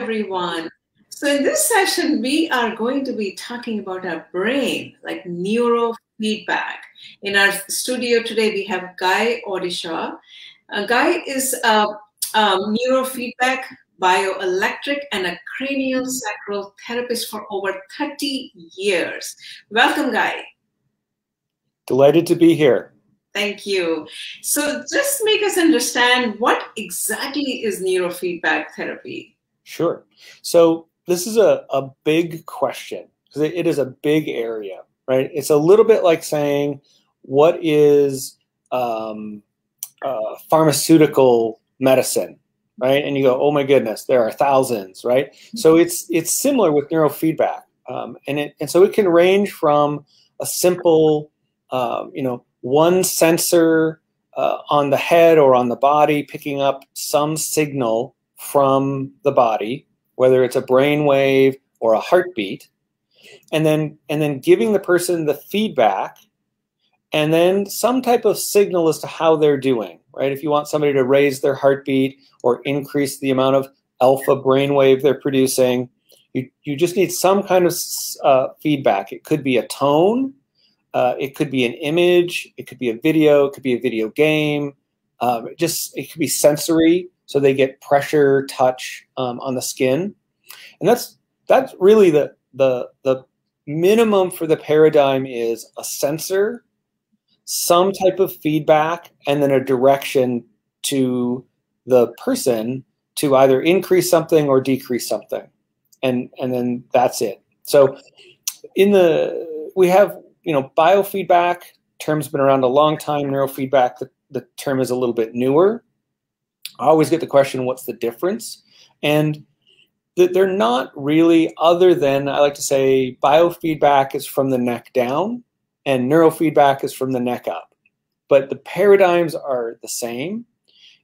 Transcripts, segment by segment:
Everyone. So in this session, we are going to be talking about our brain, like neurofeedback. In our studio today, we have Guy Odishaw. Guy is a neurofeedback, bioelectric, and a cranial sacral therapist for over 30 years. Welcome, Guy. Delighted to be here. Thank you. So just make us understand, what exactly is neurofeedback therapy? Sure. So this is a big question because it is a big area, right? It's a little bit like saying, what is pharmaceutical medicine, right? And you go, oh my goodness, there are thousands, right? So it's similar with neurofeedback, and so it can range from a simple, one sensor on the head or on the body picking up some signal from the body, whether it's a brain wave or a heartbeat, and then giving the person the feedback, and then some type of signal as to how they're doing, right? If you want somebody to raise their heartbeat or increase the amount of alpha brainwave they're producing, you just need some kind of feedback. It could be a tone, it could be an image, it could be a video, it could be a video game, it could be sensory. So they get pressure, touch on the skin, and that's really the minimum for the paradigm is a sensor, some type of feedback, and then a direction to the person to either increase something or decrease something, and then that's it. So we have biofeedback. Term's been around a long time. Neurofeedback, the term is a little bit newer. I always get the question, what's the difference? And they're not really, other than, I like to say, biofeedback is from the neck down and neurofeedback is from the neck up. But the paradigms are the same.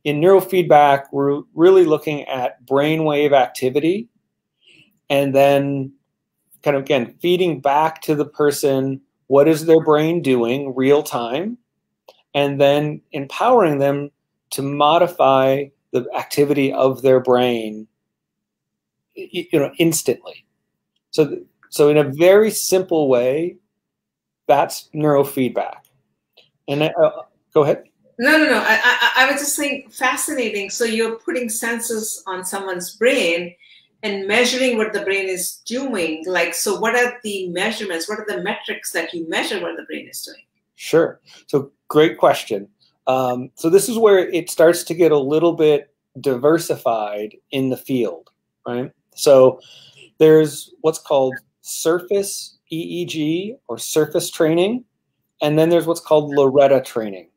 In neurofeedback, we're really looking at brainwave activity and then kind of, again, feeding back to the person, what is their brain doing real time, and then empowering them to modify the activity of their brain, instantly. So in a very simple way, that's neurofeedback. And go ahead. No. I was just saying, fascinating. So you're putting sensors on someone's brain and measuring what the brain is doing. Like, so what are the measurements? What are the metrics that you measure what the brain is doing? Sure. So great question. So this is where it starts to get a little bit diversified in the field, right? So there's what's called surface EEG or surface training, and then there's what's called Loretta training.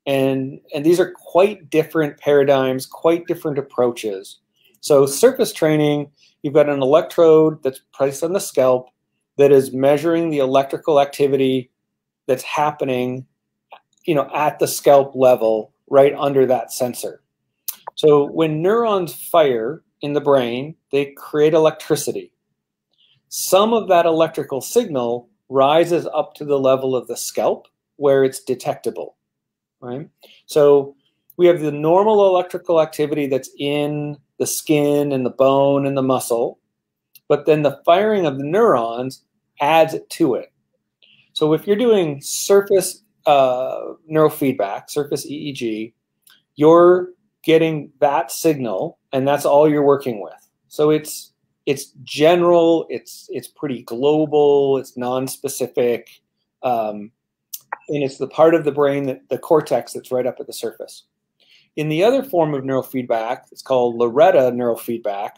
And these are quite different paradigms, quite different approaches. So surface training, you've got an electrode that's placed on the scalp that is measuring the electrical activity that's happening at the scalp level, right under that sensor. So when neurons fire in the brain, they create electricity. Some of that electrical signal rises up to the level of the scalp where it's detectable, right? So we have the normal electrical activity that's in the skin and the bone and the muscle, but then the firing of the neurons adds to it. So if you're doing surface neurofeedback, surface EEG, you're getting that signal, and that's all you're working with. So it's general, it's pretty global, it's non-specific, and it's the part of the brain, the cortex, that's right up at the surface. In the other form of neurofeedback, it's called Loretta neurofeedback.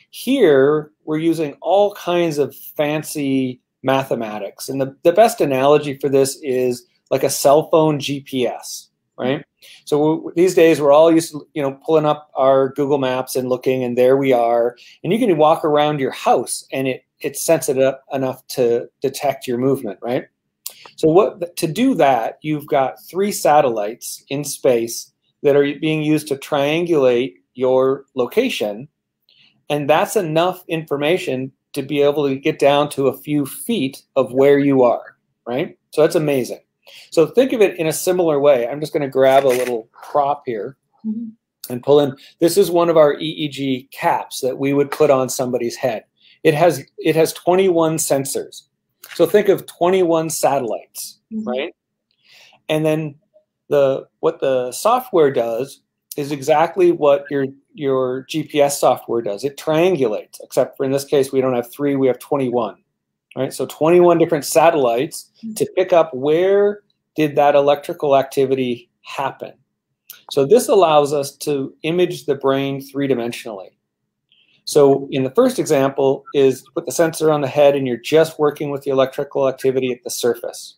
Here, we're using all kinds of fancy mathematics, and the best analogy for this is like a cell phone GPS, right? So these days we're all used to, pulling up our Google Maps and looking, and there we are. And you can walk around your house, and it's sensitive enough to detect your movement, right? So to do that, you've got 3 satellites in space that are being used to triangulate your location, and that's enough information to be able to get down to a few feet of where you are, right? So that's amazing. So think of it in a similar way. I'm just going to grab a little prop here. and pull in. This is one of our EEG caps that we would put on somebody's head. It has 21 sensors. So think of 21 satellites, right? And then what the software does is exactly what your GPS software does. It triangulates, except for in this case, we don't have 3, we have 21, right? So 21 different satellites to pick up where did that electrical activity happen. So this allows us to image the brain 3-dimensionally. So in the first example is put the sensor on the head and you're just working with the electrical activity at the surface.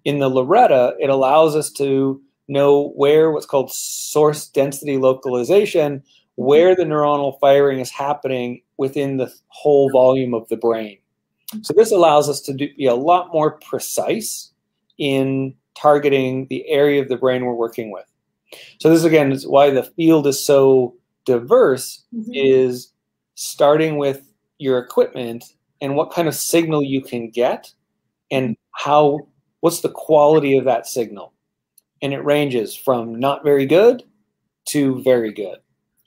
In the Loretta, it allows us to know where what's called source density localization, where the neuronal firing is happening within the whole volume of the brain. So this allows us to be a lot more precise in targeting the area of the brain we're working with. So this, again, is why the field is so diverse, is starting with your equipment and what kind of signal you can get and what's the quality of that signal. And it ranges from not very good to very good.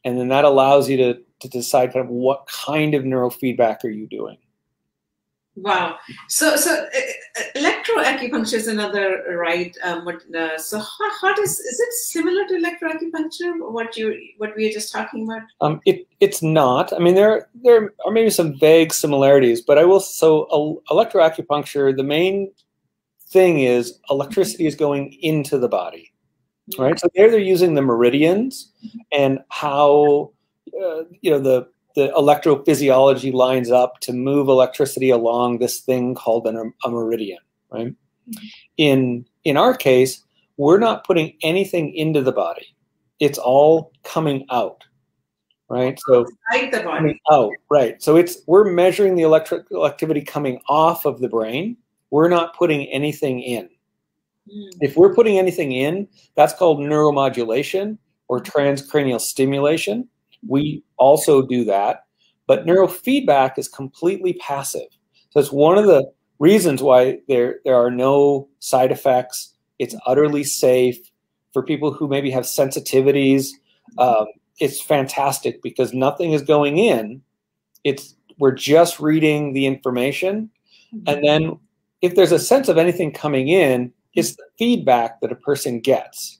And then that allows you to decide kind of what kind of neurofeedback are you doing. Wow. So electroacupuncture is another, right? So how is it similar to electroacupuncture? What we are just talking about? It's not. I mean, there are maybe some vague similarities, but electroacupuncture, the main thing is electricity is going into the body, right? So they're using the meridians and how the electrophysiology lines up to move electricity along this thing called a meridian, right? In our case, we're not putting anything into the body. It's all coming out, right? So like the body. Coming out, right. So we're measuring the electrical activity coming off of the brain. We're not putting anything in. If we're putting anything in, that's called neuromodulation or transcranial stimulation. We also do that, but neurofeedback is completely passive. So it's one of the reasons why there are no side effects. It's utterly safe for people who maybe have sensitivities. It's fantastic because nothing is going in. We're just reading the information, and then if there's a sense of anything coming in, it's the feedback that a person gets.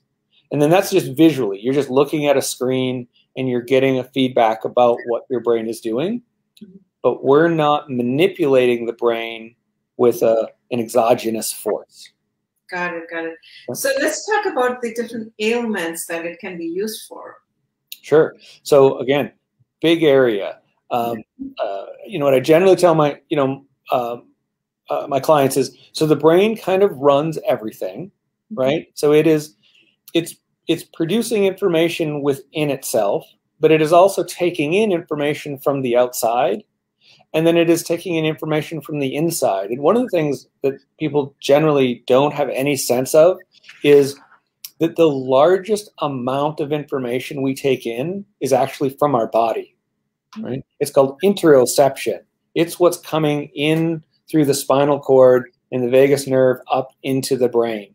And then that's just visually. You're just looking at a screen and you're getting a feedback about what your brain is doing. But we're not manipulating the brain with an exogenous force. Got it. So let's talk about the different ailments that it can be used for. Sure. So again, big area. What I generally tell my clients is, so the brain kind of runs everything, right? So it's producing information within itself, but it is also taking in information from the outside, and then it is taking in information from the inside. And one of the things that people generally don't have any sense of is that the largest amount of information we take in is actually from our body, right? It's called interoception. It's what's coming in through the spinal cord and the vagus nerve up into the brain,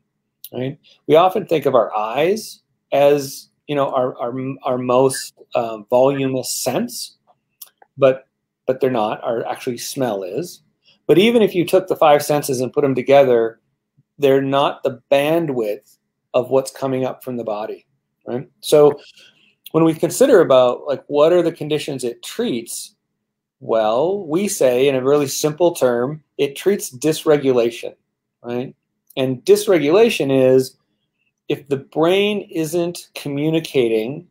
right? We often think of our eyes as, our most voluminous sense, but they're not. Actually smell is. But even if you took the 5 senses and put them together, they're not the bandwidth of what's coming up from the body, right? So when we consider about what are the conditions it treats, well, we say in a really simple term, it treats dysregulation, right? And dysregulation is if the brain isn't communicating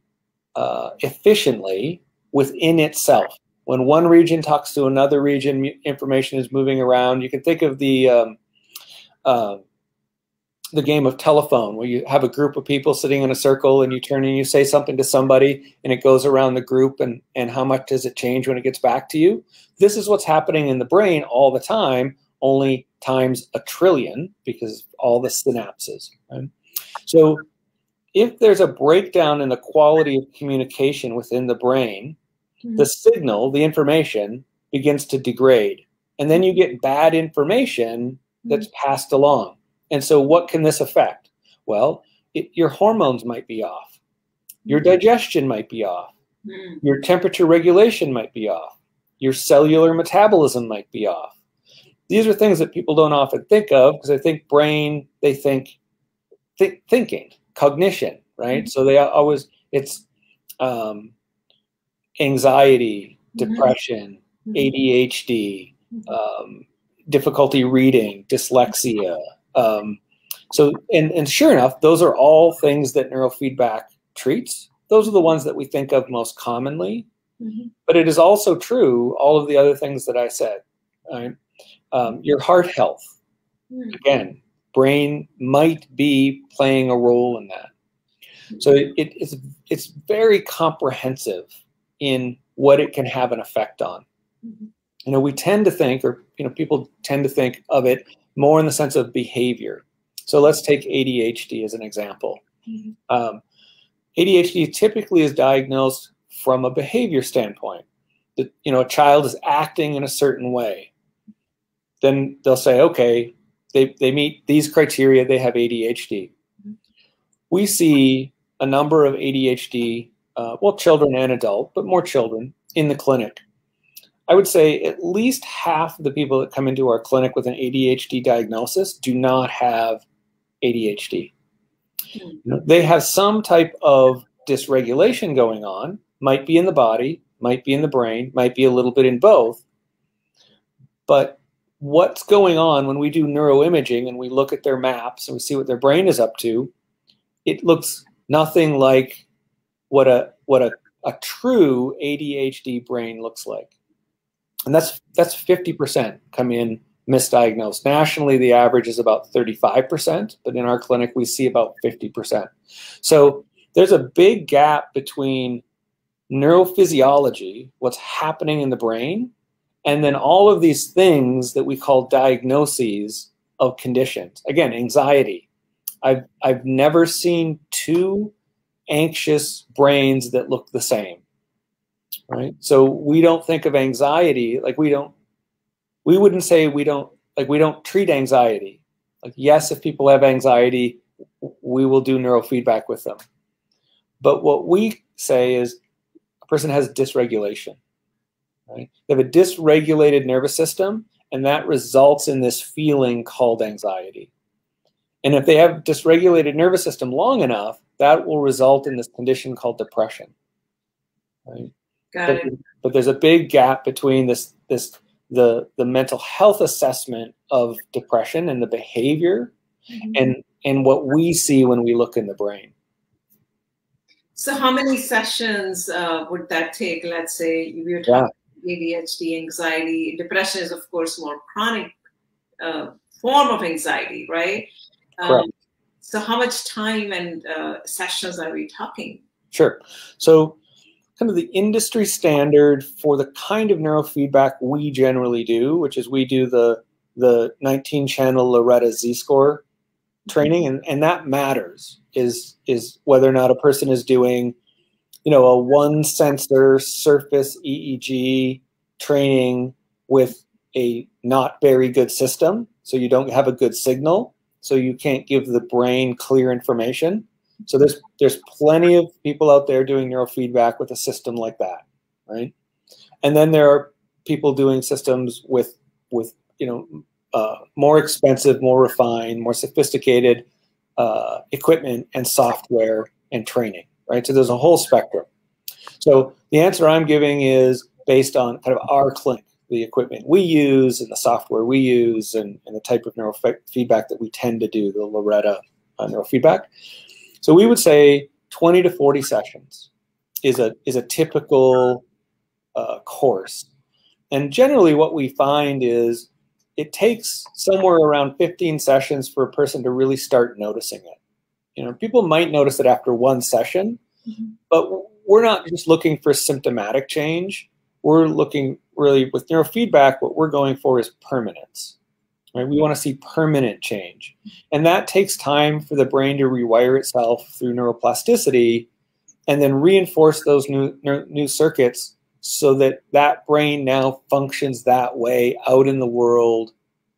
efficiently within itself. When one region talks to another region, information is moving around. You can think of the game of telephone, where you have a group of people sitting in a circle and you turn and you say something to somebody and it goes around the group, and how much does it change when it gets back to you? This is what's happening in the brain all the time, only times 1 trillion, because of all the synapses, right? So if there's a breakdown in the quality of communication within the brain, the signal, the information, begins to degrade. And then you get bad information that's passed along. And so what can this affect? Well, your hormones might be off. Your digestion might be off. Mm. Your temperature regulation might be off. Your cellular metabolism might be off. These are things that people don't often think of because they think brain, they think thinking, cognition, right? Mm-hmm. So they always, it's anxiety, depression, ADHD, difficulty reading, dyslexia. And sure enough, those are all things that neurofeedback treats. Those are the ones that we think of most commonly. But it is also true, all of the other things that I said. Right? Your heart health, again, brain might be playing a role in that. So it's very comprehensive in what it can have an effect on. We tend to think, or people tend to think of it more in the sense of behavior. So let's take ADHD as an example. ADHD typically is diagnosed from a behavior standpoint. That a child is acting in a certain way. Then they'll say, okay, they meet these criteria, they have ADHD. We see a number of ADHD, children and adult, but more children in the clinic. I would say at least half of the people that come into our clinic with an ADHD diagnosis do not have ADHD. They have some type of dysregulation going on, might be in the body, might be in the brain, might be a little bit in both. But what's going on when we do neuroimaging and we look at their maps and we see what their brain is up to, it looks nothing like what a true ADHD brain looks like. And that's 50% come in misdiagnosed. Nationally, the average is about 35%, but in our clinic, we see about 50%. So there's a big gap between neurophysiology, what's happening in the brain, and then all of these things that we call diagnoses of conditions. Again, anxiety. I've never seen two anxious brains that look the same, right? So we don't think of anxiety like we wouldn't say we don't treat anxiety. Like, yes, if people have anxiety, we will do neurofeedback with them. But what we say is a person has dysregulation, right? They have a dysregulated nervous system, and that results in this feeling called anxiety. And if they have dysregulated nervous system long enough, that will result in this condition called depression, right? But there's a big gap between the mental health assessment of depression and the behavior and what we see when we look in the brain. So how many sessions would that take? Let's say you're talking ADHD, anxiety. Depression is, of course, more chronic form of anxiety, right? So how much time and sessions are we talking? Sure. So kind of the industry standard for the kind of neurofeedback we generally do, which is we do the 19-channel Loretta Z-score training, and that matters, is whether or not a person is doing, a one-sensor surface EEG training with a not very good system, so you don't have a good signal, so you can't give the brain clear information. So there's plenty of people out there doing neurofeedback with a system like that, right? And then there are people doing systems with more expensive, more refined, more sophisticated equipment and software and training, right? So there's a whole spectrum. So the answer I'm giving is based on kind of our clinic, the equipment we use and the software we use and the type of neurofeedback that we tend to do, the Loretta neurofeedback. So we would say 20 to 40 sessions is a typical course. And generally what we find is it takes somewhere around 15 sessions for a person to really start noticing it. People might notice it after one session, but we're not just looking for symptomatic change. We're looking really with neurofeedback, what we're going for is permanence. Right? We want to see permanent change. And that takes time for the brain to rewire itself through neuroplasticity and then reinforce those new circuits so that that brain now functions that way out in the world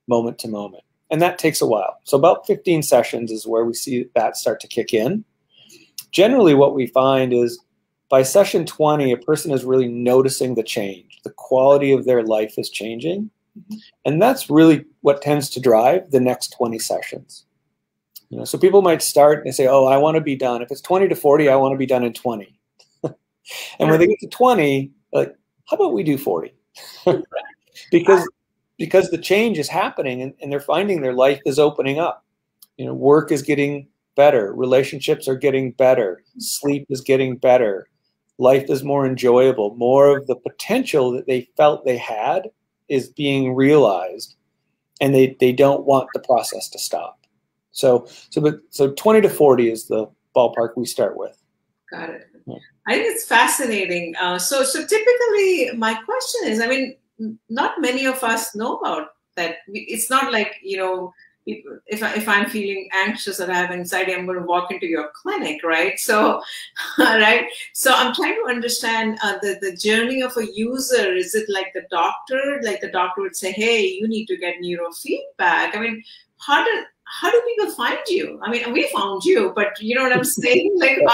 moment to moment. And that takes a while. So about 15 sessions is where we see that start to kick in. generally what we find is by session 20, a person is really noticing the change. The quality of their life is changing. And that's really what tends to drive the next 20 sessions. You know, so people might start and say, oh, I want to be done. If it's 20 to 40, I want to be done in 20. And when they get to 20, like, how about we do 40? because the change is happening, and they're finding their life is opening up. You know, work is getting better, relationships are getting better, sleep is getting better, life is more enjoyable, more of the potential that they felt they had is being realized, and they don't want the process to stop. So 20 to 40 is the ballpark we start with. Got it. Yeah. I think it's fascinating. So typically my question is, I mean, not many of us know about that. It's not like, you know, if I'm feeling anxious or I have anxiety, I'm going to walk into your clinic, right? So, right. So I'm trying to understand the journey of a user. Is it like the doctor? Like the doctor would say, hey, you need to get neurofeedback. I mean, how do people find you? I mean, we found you, but you know what I'm saying? Like a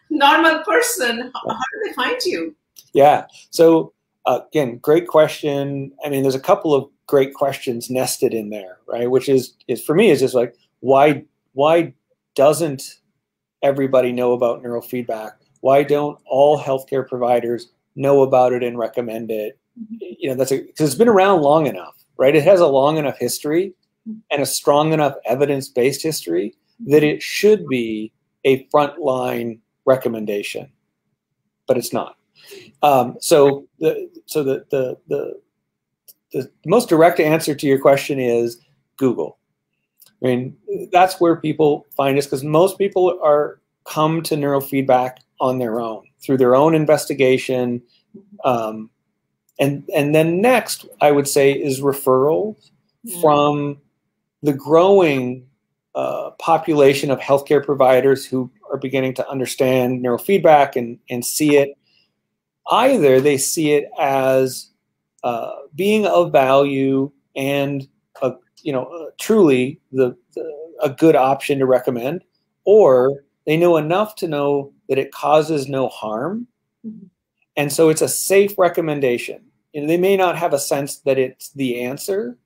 normal person, how do they find you? Yeah. So again, great question. I mean, there's a couple of great questions nested in there, right? Which is for me is just like, why doesn't everybody know about neurofeedback? Why don't all healthcare providers know about it and recommend it? You know, because it's been around long enough, right? It has a long enough history and a strong enough evidence-based history that it should be a frontline recommendation, but it's not. So the most direct answer to your question is Google. I mean, that's where people find us, because most people come to neurofeedback on their own, through their own investigation. And then next, I would say, is referrals from the growing population of healthcare providers who are beginning to understand neurofeedback and see it. Either they see it as being of value and truly a good option to recommend, or they know enough to know that it causes no harm, and so it's a safe recommendation. And they may not have a sense that it's the answer,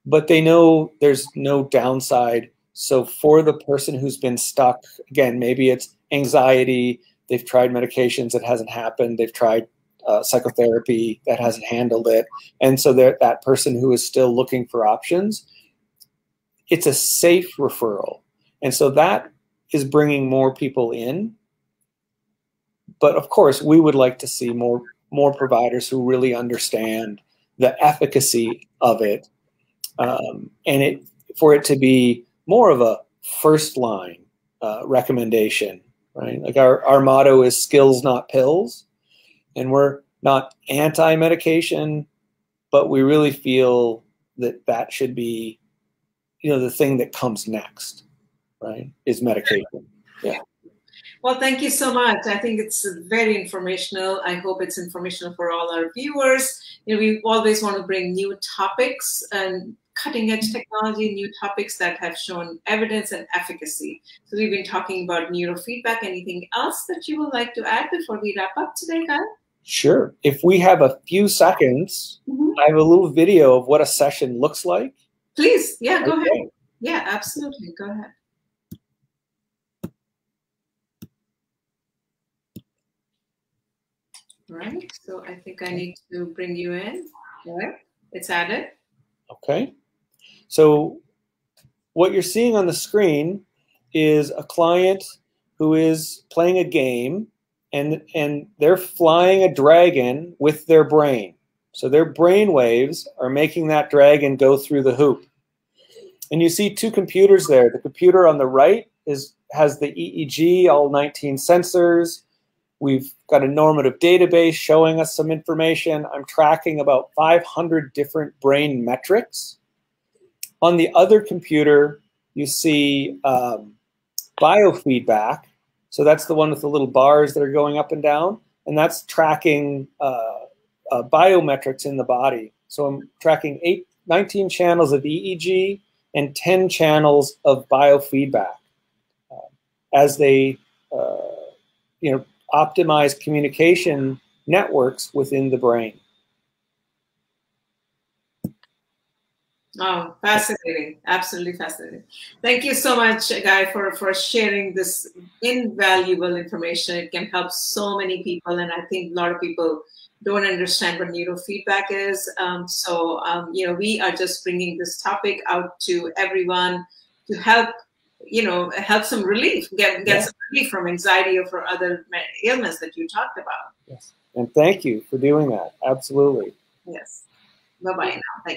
but they know there's no downside. So for the person who's been stuck, again, maybe it's anxiety, they've tried medications, it hasn't happened, they've tried psychotherapy, that hasn't handled it, and so that person who is still looking for options, it's a safe referral. And so that is bringing more people in. But of course, we would like to see more providers who really understand the efficacy of it, and for it to be more of a first line recommendation, right? Like our motto is skills, not pills. And we're not anti-medication, but we really feel that should be, the thing that comes next, right, is medication. Yeah. Well, thank you so much. I think it's very informational. I hope it's informational for all our viewers. We always want to bring new topics and cutting edge technology, new topics that have shown evidence and efficacy. So we've been talking about neurofeedback. Anything else that you would like to add before we wrap up today, Guy? Sure. If we have a few seconds, I have a little video of what a session looks like. Please. Yeah, go ahead. Yeah, absolutely. Go ahead. All right. So I think I need to bring you in. All right. It's added. Okay. So what you're seeing on the screen is a client who is playing a game, and they're flying a dragon with their brain. So their brain waves are making that dragon go through the hoop. And you see two computers there. The computer on the right has the EEG, all 19 sensors. We've got a normative database showing us some information. I'm tracking about 500 different brain metrics. On the other computer, you see biofeedback. So that's the one with the little bars that are going up and down, and that's tracking biometrics in the body. So I'm tracking 19 channels of EEG and 10 channels of biofeedback as they optimize communication networks within the brain. Oh, fascinating. Absolutely fascinating. Thank you so much, Guy, for sharing this invaluable information. It can help so many people, and I think a lot of people don't understand what neurofeedback is. We are just bringing this topic out to everyone to help, help some relief, get some relief from anxiety or for other ailments that you talked about. Yes. And thank you for doing that. Absolutely. Yes. Bye-bye now. Thank you.